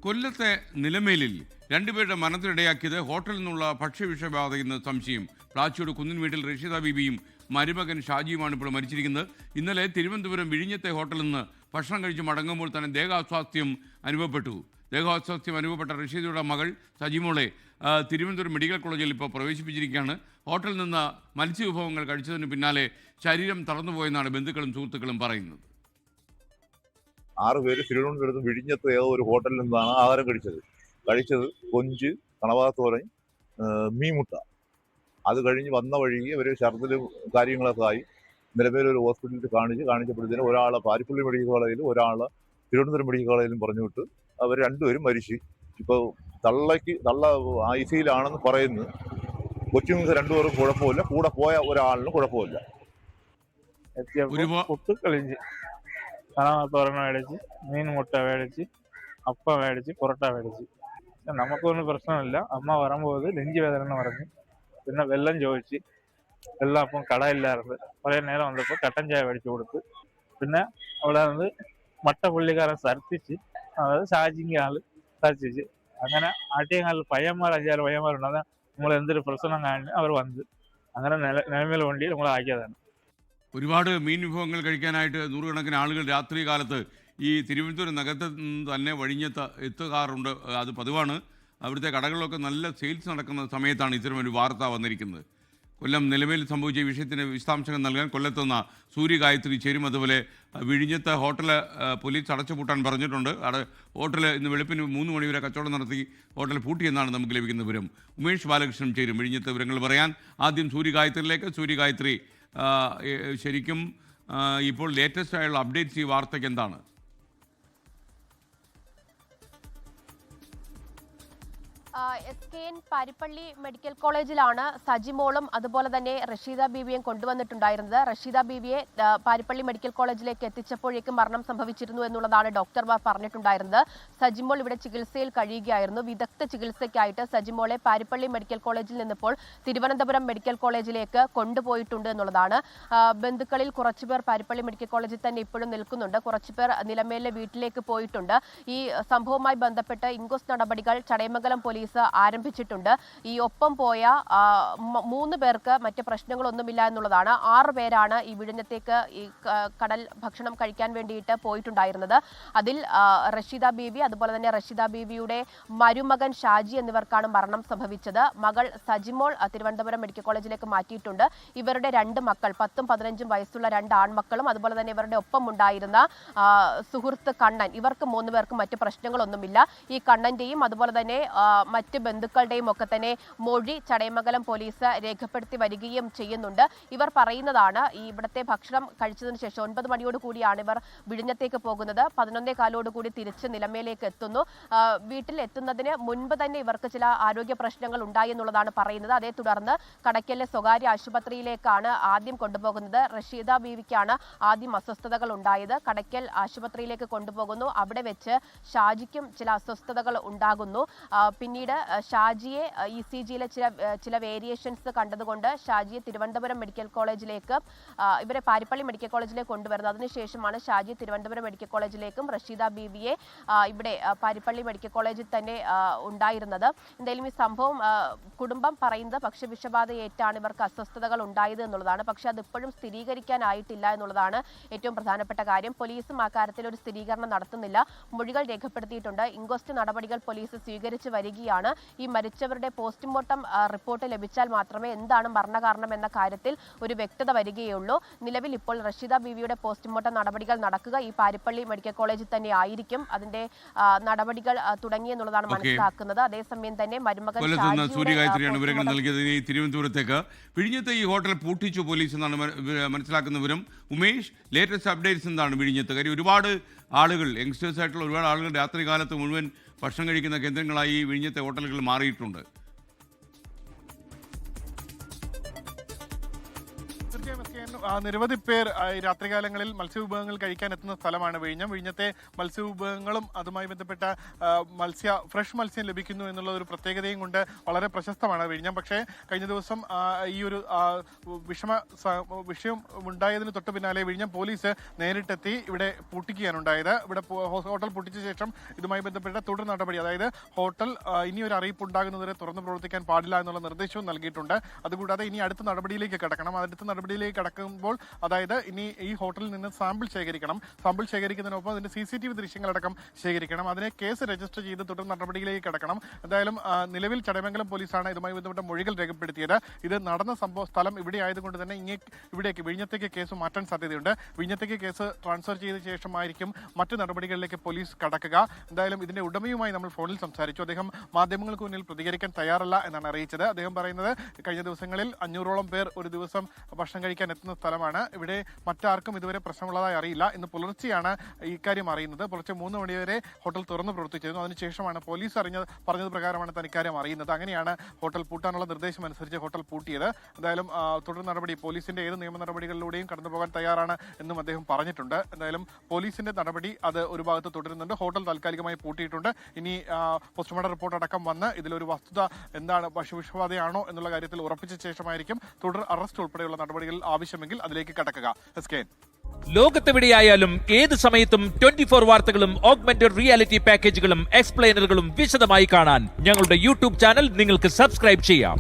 കൊല്ലത്തെ നിലമേലിൽ രണ്ടുപേരുടെ മരണത്തിനിടയാക്കിയത് ഹോട്ടലിൽ നിന്നുള്ള ഭക്ഷ്യവിഷബാധയെന്ന് സംശയം. പ്ലാച്ചിയോട് കുന്നിൻ വീട്ടിൽ റഷീദ ബീബിയും മരുമകൻ ഷാജിയുമാണ് ഇപ്പോൾ മരിച്ചിരിക്കുന്നത്. ഇന്നലെ തിരുവനന്തപുരം വിഴിഞ്ഞത്തെ ഹോട്ടലിൽ നിന്ന് ഭക്ഷണം കഴിച്ച് മടങ്ങുമ്പോൾ തന്നെ ദേഹാസ്വാസ്ഥ്യം അനുഭവപ്പെട്ടു. ദേഹാസ്വാസ്ഥ്യം അനുഭവപ്പെട്ട റഷീദയുടെ മകൾ സജിമോളെ തിരുവനന്തപുരം മെഡിക്കൽ കോളേജിൽ ഇപ്പോൾ പ്രവേശിപ്പിച്ചിരിക്കുകയാണ്. ഹോട്ടലിൽ നിന്ന് മത്സ്യവിഭവങ്ങൾ കഴിച്ചതിന് പിന്നാലെ ശരീരം തളർന്നുപോയെന്നാണ് ബന്ധുക്കളും സുഹൃത്തുക്കളും പറയുന്നത്. 6 പേര് തിരുവനന്തപുരത്ത് വിഴിഞ്ഞത്ത് ഏതോ ഒരു ഹോട്ടലിൽ നിന്നാണ് ആഹാരം കഴിച്ചത് കൊഞ്ച്, കണവാത്തോരൻ, മീൻമുട്ട. അത് കഴിഞ്ഞ് വന്ന വഴിക്ക് ഇവർ ഛർദ്ദിലും കാര്യങ്ങളൊക്കെ ആയി നിലവിലൊരു ഹോസ്പിറ്റലിൽ കാണിച്ചപ്പോഴത്തേനും ഒരാളെ പാരിപ്പള്ളി മെഡിക്കൽ കോളേജിലും ഒരാളെ തിരുവനന്തപുരം മെഡിക്കൽ കോളേജിലും പറഞ്ഞു വിട്ട് അവർ രണ്ടുപേരും മരിച്ചു. ഇപ്പോൾ തള്ള ICUലാണെന്ന് പറയുന്നു. കൊച്ചുങ്ങൾക്ക് രണ്ടുപേരും കുഴപ്പമില്ല, കൂടെ പോയ ഒരാളിനും കുഴപ്പമില്ല. പുട്ട് കളിഞ്ച്, കണവാത്തോരൻ മേടിച്ച്, മീൻ മുട്ട മേടിച്ച്, അപ്പം മേടിച്ച്, പൊറോട്ട മേടിച്ച്. നമുക്കൊന്നും പ്രശ്നമില്ല. അമ്മ വരുമ്പോൾ നെഞ്ച് വേദന എന്ന് പറഞ്ഞു. പിന്നെ വെള്ളം ചോദിച്ച്, വെള്ളം അപ്പം കടയില്ലായിരുന്നു. കുറേ നേരം വന്നപ്പോൾ കട്ടൻ ചായ മേടിച്ചു കൊടുത്ത്. പിന്നെ അവിടെ നിന്ന് മട്ട പുള്ളിക്കാരൻ സർത്തിച്ച്, അതായത് ഷാജിങ് ആള് സർത്തിച്ച്. അങ്ങനെ ആട്ടിയങ്ങാലിൽ 5-6 പയ്യന്മാരുണ്ട്. അത് നമ്മൾ എന്തൊരു പ്രശ്നം കാണി അവർ വന്ന് അങ്ങനെ നിലമേൽ വണ്ടി നമ്മൾ ആക്കിയതാണ്. ഒരുപാട് മീൻ വിഭവങ്ങൾ കഴിക്കാനായിട്ട് നൂറുകണക്കിന് ആളുകൾ രാത്രി കാലത്ത് ഈ തിരുവനന്തപുരം നഗരത്തിൽ നിന്ന് തന്നെ വഴിഞ്ഞെത്ത് എത്തുകാറുണ്ട്. അത് പതിവാണ്. അവിടുത്തെ കടകളിലൊക്കെ നല്ല സെയിൽസ് നടക്കുന്ന സമയത്താണ് ഇത്തരമൊരു വാർത്ത വന്നിരിക്കുന്നത്. കൊല്ലം നിലമേൽ സംഭവിച്ച ഈ വിഷയത്തിന് വിശദാംശങ്ങൾ നൽകാൻ കൊല്ലത്തുനിന്ന് സൂര്യ ഗായത്രി ചേരും. അതുപോലെ വിഴിഞ്ഞത്ത് ഹോട്ടൽ പോലീസ് അടച്ചുപൂട്ടാൻ പറഞ്ഞിട്ടുണ്ട്. ഹോട്ടൽ ഇന്ന് വെളുപ്പിന് 3 മണി വരെ കച്ചവടം നടത്തി ഹോട്ടൽ പൂട്ടിയെന്നാണ് നമുക്ക് ലഭിക്കുന്ന വിവരം. ഉമേഷ് ബാലകൃഷ്ണൻ ചേരും വിഴിഞ്ഞത്തെ വിവരങ്ങൾ പറയാൻ. ആദ്യം സൂര്യ ഗായത്രിയിലേക്ക്. സൂര്യ ഗായത്രി, ശരിക്കും ഇപ്പോൾ ലേറ്റസ്റ്റ് ആയുള്ള അപ്ഡേറ്റ്സ് ഈ വാർത്തയ്ക്ക് എന്താണ്? SKN പാരിപ്പള്ളി മെഡിക്കൽ കോളേജിലാണ് സജിമോളും അതുപോലെ തന്നെ റഷീദ ബീവിയും കൊണ്ടുവന്നിട്ടുണ്ടായിരുന്നത്. റഷീദ ബീവിയെ പാരിപ്പള്ളി മെഡിക്കൽ കോളേജിലേക്ക് എത്തിച്ചപ്പോഴേക്കും മരണം സംഭവിച്ചിരുന്നു എന്നുള്ളതാണ് ഡോക്ടർമാർ പറഞ്ഞിട്ടുണ്ടായിരുന്നത്. സജിമോൾ ഇവിടെ ചികിത്സയിൽ കഴിയുകയായിരുന്നു. വിദഗ്ധ ചികിത്സയ്ക്കായിട്ട് സജിമോളെ പാരിപ്പള്ളി മെഡിക്കൽ കോളേജിൽ നിന്നിപ്പോൾ തിരുവനന്തപുരം മെഡിക്കൽ കോളേജിലേക്ക് കൊണ്ടുപോയിട്ടുണ്ട് എന്നുള്ളതാണ്. ബന്ധുക്കളിൽ കുറച്ചുപേർ പാരിപ്പള്ളി മെഡിക്കൽ കോളേജിൽ തന്നെ ഇപ്പോഴും നിൽക്കുന്നുണ്ട്. കുറച്ചുപേർ നിലമേലിലെ വീട്ടിലേക്ക് പോയിട്ടുണ്ട്. ഈ സംഭവവുമായി ബന്ധപ്പെട്ട് ഇൻക്വസ്റ്റ് നടപടികൾ ചടയമംഗലം പോലീസ് ആരംഭിച്ചിട്ടുണ്ട്. ഈ ഒപ്പം പോയ 3 പേർക്ക് മറ്റ് പ്രശ്നങ്ങളൊന്നുമില്ല എന്നുള്ളതാണ്. 6 പേരാണ് ഈ വിഴിഞ്ഞത്തേക്ക് ഈ കടൽ ഭക്ഷണം കഴിക്കാൻ വേണ്ടിയിട്ട് പോയിട്ടുണ്ടായിരുന്നത്. അതിൽ റഷീദ ബീവി, അതുപോലെ തന്നെ റഷീദ ബീവിയുടെ മരുമകൻ ഷാജി എന്നിവർക്കാണ് മരണം സംഭവിച്ചത്. മകൾ സജിമോൾ തിരുവനന്തപുരം മെഡിക്കൽ കോളേജിലേക്ക് മാറ്റിയിട്ടുണ്ട്. ഇവരുടെ 2 മക്കൾ 10ഉം 15ഉം വയസ്സുള്ള 2 ആൺമക്കളും അതുപോലെ തന്നെ ഇവരുടെ ഒപ്പം ഉണ്ടായിരുന്ന സുഹൃത്ത് കണ്ണൻ, ഇവർക്ക് 3 പേർക്കും മറ്റ് പ്രശ്നങ്ങളൊന്നുമില്ല. ഈ കണ്ണന്റെയും അതുപോലെ തന്നെ മറ്റ് ബന്ധുക്കളുടെയും ഒക്കെ തന്നെ മൊഴി ചടയമംഗലം പോലീസ് രേഖപ്പെടുത്തി വരികയും ചെയ്യുന്നുണ്ട്. ഇവർ പറയുന്നതാണ്, ഈ ഇവിടുത്തെ ഭക്ഷണം കഴിച്ചതിന് ശേഷം 9 മണിയോട് കൂടിയാണ് ഇവർ വിഴിഞ്ഞത്തേക്ക് പോകുന്നത്. 11:15 കൂടി തിരിച്ച് നിലമേലേക്ക് എത്തുന്നു. വീട്ടിൽ എത്തുന്നതിന് മുൻപ് തന്നെ ഇവർക്ക് ചില ആരോഗ്യ പ്രശ്നങ്ങൾ ഉണ്ടായി എന്നുള്ളതാണ് പറയുന്നത്. അതേ തുടർന്ന് കടയ്ക്കലിലെ സ്വകാര്യ ആശുപത്രിയിലേക്കാണ് ആദ്യം കൊണ്ടുപോകുന്നത്. റഷീദ ബീവിക്കാണ് ആദ്യം അസ്വസ്ഥതകൾ ഉണ്ടായത്. കടയ്ക്കൽ ആശുപത്രിയിലേക്ക് കൊണ്ടുപോകുന്നു. അവിടെ വെച്ച് ഷാജിക്കും ചില അസ്വസ്ഥതകൾ ഉണ്ടാകുന്നു. പിന്നീട് ഷാജിയെ ECGയിലെ ചില വേരിയേഷൻസ് കണ്ടതുകൊണ്ട് ഷാജിയെ തിരുവനന്തപുരം മെഡിക്കൽ കോളേജിലേക്ക്, ഇവരെ പാരിപ്പള്ളി മെഡിക്കൽ കോളേജിലേക്ക് കൊണ്ടുവരുന്നത്. അതിനുശേഷമാണ് ഷാജി തിരുവനന്തപുരം മെഡിക്കൽ കോളേജിലേക്കും റഷീദ ബീവിയെ ഇവിടെ പാരിപ്പള്ളി മെഡിക്കൽ കോളേജിൽ തന്നെ ഉണ്ടായിരുന്നത്. എന്തായാലും ഈ സംഭവം കുടുംബം പറയുന്നത് ഭക്ഷ്യവിഷബാധയേറ്റാണ് ഇവർക്ക് അസ്വസ്ഥതകൾ ഉണ്ടായത് എന്നുള്ളതാണ്. പക്ഷെ അതിപ്പോഴും സ്ഥിരീകരിക്കാനായിട്ടില്ല എന്നുള്ളതാണ് ഏറ്റവും പ്രധാനപ്പെട്ട കാര്യം. പോലീസും ആ കാര്യത്തിൽ ഒരു സ്ഥിരീകരണം നടത്തുന്നില്ല. മൊഴികൾ രേഖപ്പെടുത്തിയിട്ടുണ്ട്. ഇൻക്വസ്റ്റ് നടപടികൾ പോലീസ് സ്വീകരിച്ചു വരികയാണ്. ഈ മരിച്ചവരുടെ പോസ്റ്റ്മോർട്ടം റിപ്പോർട്ട് ലഭിച്ചാൽ മാത്രമേ എന്താണ് മരണകാരണം എന്ന കാര്യത്തിൽ ഒരു വ്യക്തത വരികയുള്ളൂ. നിലവിൽ ഇപ്പോൾ റഷീദ ബീവിയുടെ പോസ്റ്റ്മോർട്ടം നടപടികൾ നടക്കുക ഈ പാരിപ്പള്ളി മെഡിക്കൽ കോളേജിൽ തന്നെ ആയിരിക്കും. അതിന്റെ നടപടികൾ തുടങ്ങിയെന്നുള്ളതാണ് മനസ്സിലാക്കുന്നത്. അതേസമയം തന്നെ മരുമകൻ സൂര്യഗായത്രിയാണ് വിവരങ്ങൾ നൽകിയത്. തിരുവനന്തപുരത്തേക്ക് വിഴിഞ്ഞത്ത് ഈ ഹോട്ടൽ പൂട്ടിച്ചു പോലീസ് എന്നാണ് മനസ്സിലാക്കുന്ന വിവരം. ഉമേഷ്, ലേറ്റസ്റ്റ് അപ്ഡേറ്റ്സ് എന്താണ് വിഴിഞ്ഞത്ത്? കാര്യം ഒരുപാട് ആളുകൾ, യങ്സ്റ്റേഴ്സ് ആയിട്ടുള്ള ഒരുപാട് ആളുകൾ രാത്രി കാലത്ത് മുഴുവൻ ഭക്ഷണം കഴിക്കുന്ന കേന്ദ്രങ്ങളായി വിഴിഞ്ഞത്തെ ഹോട്ടലുകൾ മാറിയിട്ടുണ്ട്. നിരവധി പേർ രാത്രികാലങ്ങളിൽ മത്സ്യവിഭവങ്ങൾ കഴിക്കാൻ എത്തുന്ന സ്ഥലമാണ് വിഴിഞ്ഞം. വിഴിഞ്ഞത്തെ മത്സ്യവിഭവങ്ങളും അതുമായി ബന്ധപ്പെട്ട ഫ്രഷ് മത്സ്യം ലഭിക്കുന്നു എന്നുള്ള ഒരു പ്രത്യേകതയും കൊണ്ട് വളരെ പ്രശസ്തമാണ് വിഴിഞ്ഞം. പക്ഷേ കഴിഞ്ഞ ദിവസം ഈ ഒരു വിഷയം ഉണ്ടായതിന് തൊട്ട് പിന്നാലെ വിഴിഞ്ഞം പോലീസ് നേരിട്ടെത്തി ഇവിടെ പൂട്ടിക്കുകയാണ് ഉണ്ടായത്. ഇവിടെ ഹോട്ടൽ പൂട്ടിച്ച ശേഷം ഇതുമായി ബന്ധപ്പെട്ട തുടർ നടപടി, അതായത് ഹോട്ടൽ ഇനി ഒരു അറിയിപ്പ് ഉണ്ടാകുന്നതുവരെ തുറന്നു പ്രവർത്തിക്കാൻ പാടില്ല എന്നുള്ള നിർദ്ദേശവും നൽകിയിട്ടുണ്ട്. അതുകൂടാതെ ഇനി അടുത്ത നടപടിയിലേക്ക് കടക്കണം. അടുത്ത നടപടിയിലേക്ക് കടക്കുമ്പോൾ അതായത് ഇനി ഈ ഹോട്ടലിൽ നിന്ന് സാമ്പിൾ ശേഖരിക്കണം. സാമ്പിൾ ശേഖരിക്കുന്നതിനൊപ്പം അതിന്റെ CCTV ദൃശ്യങ്ങളടക്കം ശേഖരിക്കണം. അതിനെ കേസ് രജിസ്റ്റർ ചെയ്ത് തുടർ നടപടിയിലേക്ക് കടക്കണം. എന്തായാലും നിലവിൽ ചടയമംഗലം പോലീസാണ് ഇതുമായി ബന്ധപ്പെട്ട മൊഴികൾ രേഖപ്പെടുത്തിയത്. ഇത് നടന്ന സംഭവ സ്ഥലം ഇവിടെ ആയതുകൊണ്ട് തന്നെ ഇവിടേക്ക് വിഴിഞ്ഞത്തേക്ക് കേസ് മാറ്റാൻ സാധ്യതയുണ്ട്. വിഴിഞ്ഞത്തേക്ക് കേസ് ട്രാൻസ്ഫർ ചെയ്ത ശേഷമായിരിക്കും മറ്റു നടപടികളിലേക്ക് പോലീസ് കടക്കുക. എന്തായാലും ഇതിന്റെ ഉടമയുമായി നമ്മൾ ഫോണിൽ സംസാരിച്ചു. അദ്ദേഹം മാധ്യമങ്ങൾക്ക് മുന്നിൽ പ്രതികരിക്കാൻ തയ്യാറല്ല എന്നാണ് അറിയിച്ചത്. അദ്ദേഹം പറയുന്നത് കഴിഞ്ഞ ദിവസങ്ങളിൽ 500ഓളം പേർ ഒരു ദിവസം ഭക്ഷണം കഴിക്കാൻ എത്തുന്ന സ്ഥലമാണ്. ഇവിടെ മറ്റാർക്കും ഇതുവരെ പ്രശ്നമുള്ളതായി അറിയില്ല. ഇന്ന് പുലർച്ചെയാണ് ഇക്കാര്യം അറിയുന്നത്. പുലർച്ചെ 3 മണി വരെ ഹോട്ടൽ തുറന്നു പ്രവർത്തിച്ചിരുന്നു. അതിനുശേഷമാണ് പോലീസ് പറഞ്ഞത് പ്രകാരമാണ് താൻ ഇക്കാര്യം അറിയുന്നത്. അങ്ങനെയാണ് ഹോട്ടൽ പൂട്ടാനുള്ള നിർദ്ദേശം അനുസരിച്ച് ഹോട്ടൽ പൂട്ടിയത്. എന്തായാലും തുടർ നടപടി പോലീസിന്റെ ഏത് നിയമ നടപടികളിലൂടെയും കടന്നുപോകാൻ തയ്യാറാണ് എന്നും അദ്ദേഹം പറഞ്ഞിട്ടുണ്ട്. എന്തായാലും പോലീസിന്റെ നടപടി അത് ഒരു ഭാഗത്ത് തുടരുന്നുണ്ട്. ഹോട്ടൽ താൽക്കാലികമായി പൂട്ടിയിട്ടുണ്ട്. ഇനി പോസ്റ്റ്മോർട്ടം റിപ്പോർട്ട് അടക്കം വന്ന് ഇതിലൊരു വസ്തുത എന്താണ്, വിഷബാധയാണോ എന്നുള്ള കാര്യത്തിൽ ഉറപ്പിച്ച ശേഷമായിരിക്കും തുടർ അറസ്റ്റ് ഉൾപ്പെടെയുള്ള നടപടികൾ ആവശ്യമെങ്കിൽ അതിലേക്ക് കടക്കുക. ലോകത്തെവിടെയായാലും ഏത് സമയത്തും 24 വാർത്തകളും ഓഗ്മെന്റഡ് റിയാലിറ്റി പാക്കേജുകളും എക്സ്പ്ലെയിനറുകളും വിശദമായി കാണാൻ ഞങ്ങളുടെ യൂട്യൂബ് ചാനൽ നിങ്ങൾക്ക് സബ്സ്ക്രൈബ് ചെയ്യാം.